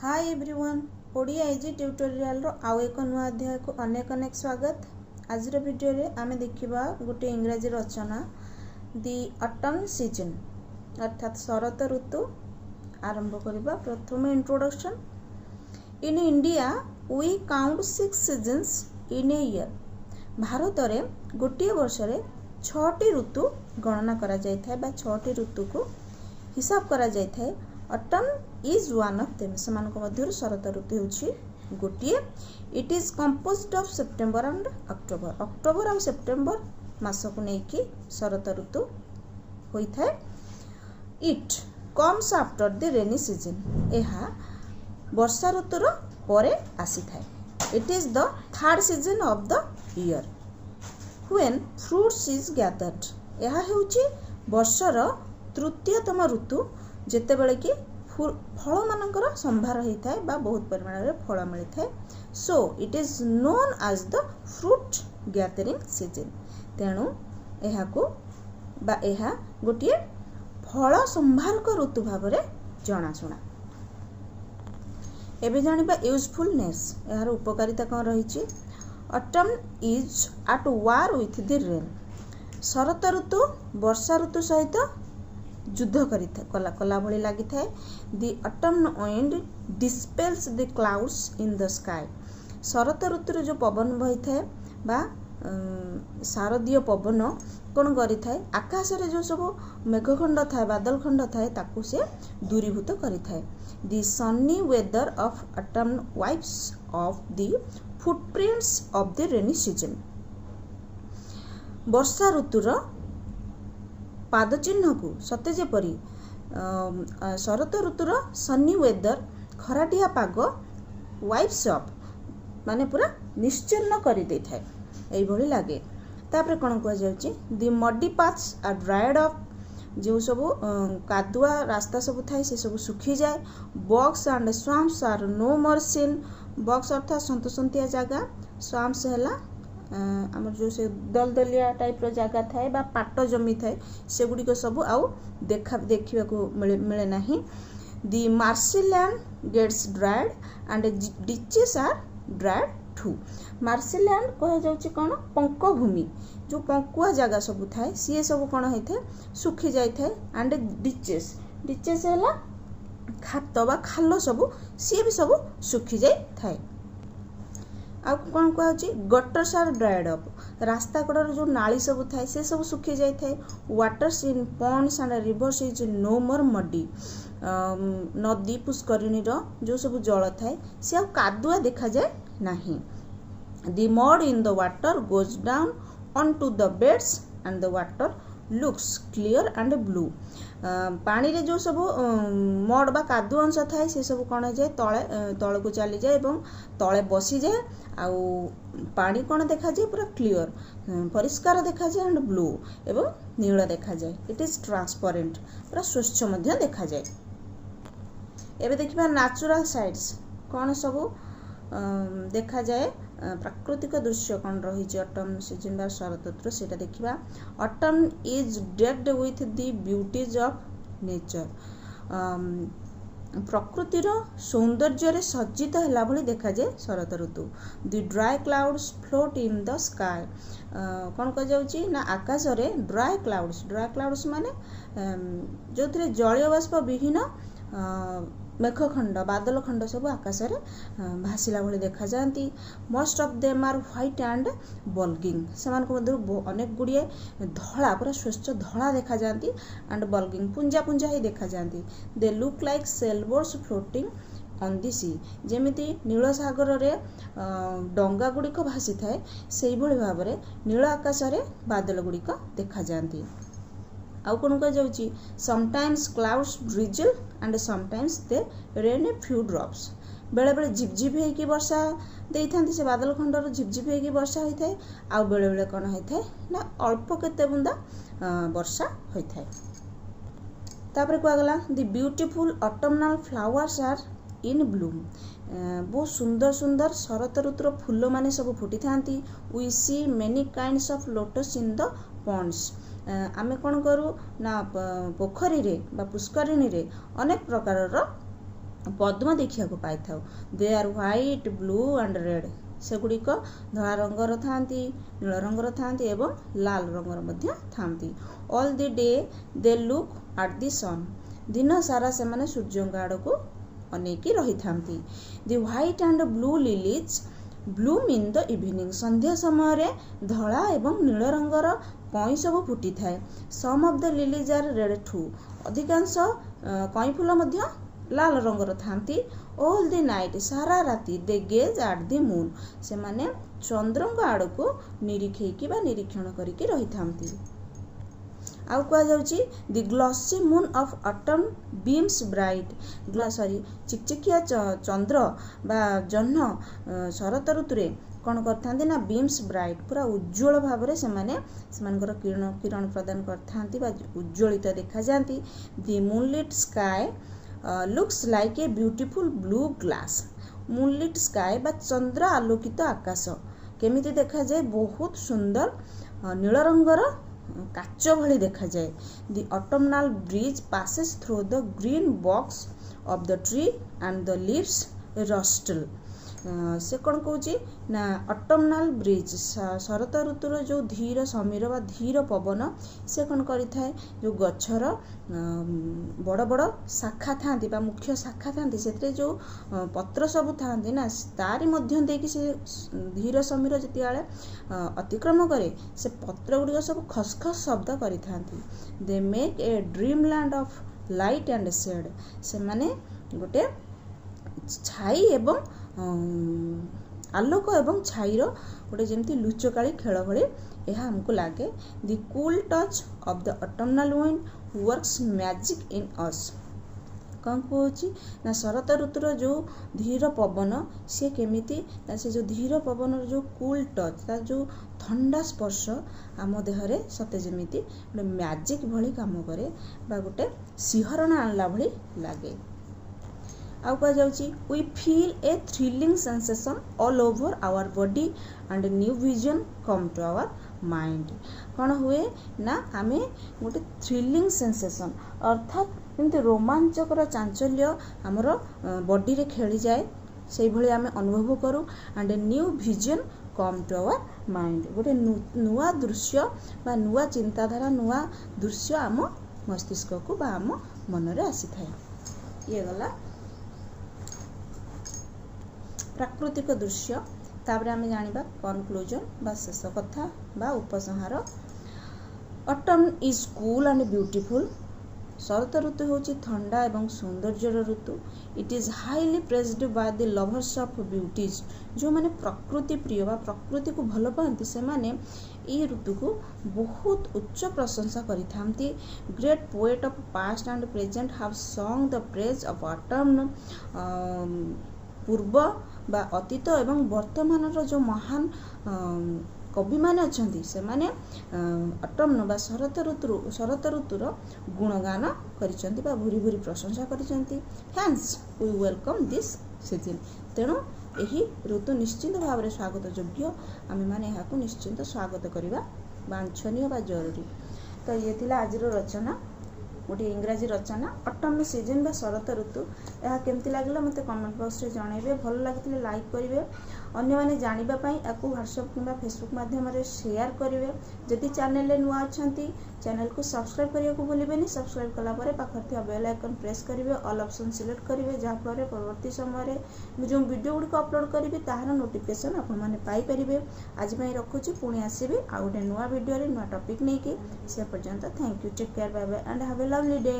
हाय everyone Odia easy tutorial रो आउ एक नुआ अध्याय को अनेक अनेक स्वागत। आज वीडियो रे आमे देखिबा गोटे इंग्रजी रचना दी ऑटम सीजन अर्थात शरत ऋतु आरंभ करिबा। प्रथम introduction. In India we count 6 seasons in a year. Bharat रे गोटे वर्ष रे 6टी ऋतु गणना करा जाय थाए बा 6टी ऋतु को हिसाब करा जाय थाए। Autumn is one of them. समान को मध्य शरत ऋतु होछि गोटिए। It is composed of September and October. October और सेप्टेम्बर मास को नेकी शरत ऋतु होई थाए। It comes after the rainy season. एहा वर्षा ऋतुर परे आसी थाए। It is the third season of the year when fruits is gathered. एहा हेउछि वर्षर तृतीयतम ऋतु जेते बेले कि फल मानकर संभार होता है बा बहुत परिमाण रे फल मिलता है। So it is known as the fruit gathering season. तेणु एहा को बा एहा गोटे फल संभार को ऋतु भाव रे जनाशुना। एबे जानिबा यूजफुलनेस। एहार उपकारिता कौन रही। Autumn is at war with the rain. शरत ऋतु वर्षा ऋतु सहित युद्ध कला भली लगी थाए। The autumn wind dispels the clouds in the sky. शरत ऋतु जो पवन बही थाए बा शारदीय पवन कौन करी थाए आकाश रे जो सब मेघखंड थाए बादल खंड थाए ताकू से दूरीभूत करी थाए। The sunny weather of autumn wipes off the footprints of the rainy season. वर्षा ऋतुर पाद चिन्ह को सते जेपरी शरत ऋतुर सनी वेदर खराटिया पाग वाइप्स अप माने पूरा निश्चिन्न करि दे थाए एई भली लागे। तापर कोन कह जाउची the muddy paths are dried up. जो सब कादुआ रास्ता सब थाए से सब सुखी जाए। Bogs and swamps are no more seen. Bogs अर्थात सन्तसंतिया जगह। स्वाम्प्स हैला आमर जो से दलदलिया टाइप रो जगह थाए बा पाट जमी थाए से गुडी को सब आउ देखिबा को मिले नाही। The marshland gets dried and ditches are dried too. Marshland कह जाउची कोन पंक भूमि जो पंकुआ जगह सब थाए सी सब कोन होई थाए सुखी जाय थाए। एंड डिचेस डिचेस हैला खात बा खाल सब सी भी सब सुखी जाय थाए। आ कौन कहछि गटर्स आर ड्राइड अप। रास्ता कड़र जो नाली सब थाए से सब सुखी जाय थाए। Waters in ponds and rivers is no more muddy. नदी पुष्करिणी रो जो सब जल थाए से आ कादुआ देखा जाए नाही। The mud in the water goes down on to the beds and the water looks clear and blue. पानी रे जो सब मड बा कादु अंश थाए से सब कौन जाए तले को चली जाए एवं तले बसी जाए। आउ पानी कौन देखा जाए पूरा क्लियर परिष्कार देखा जाए एंड ब्लू एवं नीला देखा जाए। इट इज ट्रांसपेरेंट पूरा स्वच्छ मध्य देखा जाए। एबे देखिबा नेचुरल साइड्स कौन सब देखा जाए प्राकृतिक दृश्य कौन रही ऑटम सीजन बा शरत ऋतु सेटा देखिबा। Autumn is decked with the beauties of nature. प्रकृतिर सौंदर्य रे सज्जित हैला भली देखा जाए शरत ऋतु। The dry clouds float in the sky. कौन कह जाउची ना आकाश रे ड्राई क्लाउड्स माने जो थरे जलीय बाष्प विहीन मेघखंड बादल खंड सब आकाश रे भासिला भली देखा जाती। Most of them are white and bulging. समान को मध्य अनेक गुड़िए धला पूरा स्वच्छ धला देखा जाती एंड बल्गिंग पुंजा पुंजा ही देखा जाती। They look like sailboats floating on the sea. जेमिति नील सागर रे डंगा गुड़िक भासी थाए सेही भली भाव रे नील आकाश रे बादल गुड़िक देखा जाती। आउ कौन कह जाउची sometimes clouds drizzle and sometimes they rain a few drops. बेले बेले झिपझिप होइकी वर्षा देई थांती से बादल खंडर झिपझिप होइकी वर्षा होई थाए। आउ बेले बेले कौन होई थाए ना अल्प केते बुंदा वर्षा होई थाए। तापर कुआ गला the beautiful autumnal flowers are in bloom. बहुत सुंदर सुंदर शरत ऋतुर फूल माने सब फुटी थांती। We see many kinds of lotus in the ponds. आमे कौन करू ना पोखरी रे बा पुष्करिणी रे अनेक प्रकार पद्म देखा पाई था। They are white blue and red सेगुड़िक धला रंगर थांती नील रंगर थांती एवं लाल रंगर मध्य थांती। All the day they look at the sun दिन सारा से माने सूर्य आड़ को अनेकी रही थांती। The white and blue lilies bloom in the evening संध्या समय धला एवं नील रंगर कई सब फुटी थाए। Some of the lilies are red too अधिकांश कई फूल मध्य लाल रंगर थांती। ऑल द नाइट सारा राति दे गेज एट द मून से माने चंद्रंग आड़ को निरीक्षेकी बा निरीक्षण करिके रही थांती। आउ कह जाउची the glossy moon of autumn beams bright चिकचिकिया चंद्र बा जह्न शरत ऋतु कौन करथांती ना बीम्स ब्राइट पूरा उज्जवल भाव से माने सेमानकर किरण प्रदान करथांती बा उज्ज्वलित देखा जाती। The moonlit sky looks like a beautiful blue glass moonlit sky बा चंद्र आलोकित आकाश केमिति देखा जाए बहुत सुंदर नील रंगर काच भली देखा जाए। The autumnal breeze passes through the green boughs of the tree and the leaves rustle से कौन कौच ना ऑटमनल ब्रिज शरत ऋतुर जो धीर समीर बा धीर पवन से कौन करिथाए जो गछर बड़ बड़ शाखा थांती बा मुख्य शाखा थांती से जो पत्र सब थांती ना तारी मध्य देकी से धीर समीर जितियाले अतिक्रम करे से पत्र गुड़िक सब खसखस शब्द करिथांती। They make a dream land of light and shade से माने गोटे छाई एवं आलोक एवं छाईर गोटे जमती लुचकाली खेल भली यह हमको लगे। The cool touch of the autumnal wind works magic in us कौन कौच ना शरत ऋतुर जो धीर पवन सी केमिति से जो धीर पवन जो कूल टच तार जो ठंडा स्पर्श आम देहरे सते जमिति गोटे मैजिक भली काम करे बा गोटे सिहरण आणला भली लगे। आउ कह जाउची we feel a thrilling sensation all over our body and new vision come to our mind कौन हुए ना आमे गोटे थ्रिलिंग सेंसेशन अर्थात जमती रोमांचकर चांचल्य आमर बॉडी रे खेली जाए से भली आमे अनुभव करूँ and new vision come to our mind गोटे नुआ दृश्य बा नुआ चिंताधारा नुआ दृश्य आम मस्तिष्क को बा आम मन रे आसी थाए। ये गला प्राकृतिक दृश्य तापर आमे जानिबा कनक्लूजन बा शेष कथा बा उपसंहार। Autumn is cool and beautiful शरत ऋतु होची ठंडा एवं सौंदर्यर ऋतु। It is highly praised by the lovers of beauties जो माने प्रकृति प्रिय बा प्रकृति को भल पाती से माने ई ऋतु को बहुत उच्च प्रशंसा करिथांती। Great poet of past and present have song the praise of autumn पूर्व बा अतीत एवं वर्तमान जो महान कवि माने अछंती से माने ऑटम बा शरत ऋतुर गुणगान करिसंती बा भूरी भूरी प्रशंसा करिसंती। Hence we welcome this season तेणु एही ऋतु निश्चित भाव में स्वागत योग्य आमे माने यहाँ निश्चित स्वागत करवा वांछनीय बा जरूरी। तो ये थिला आजिर रचना गोटे इंग्राजी रचना ऑटम सीजन बा शरत ऋतु यह केमती लागला मते कमेंट बॉक्स रे जणाइबे भल लागितले लाइक करिवे अन्य माने जानिबा पई आकु व्हाट्सएप किबा फेसबुक माध्यम रे शेयर करिवे। जदि चैनल ले नुआ अछंती चैनल को सब्सक्राइब करिया को भूलिबेनी सब्सक्राइब कला परे पाखर थिया बेल आइकन प्रेस करिवे ऑल ऑप्शन सिलेक्ट करिवे जहा फल परवर्ती समय रे मु जो वीडियो गुडी को अपलोड करिवे ताहार नोटिफिकेशन आपन माने पाई परिबे। आज पई रखुची पुणी आसीबे आ गोटे नुआ वीडियो रे नुआ टॉपिक नै के से पर्यंत thank you take care bye bye and have a lovely day.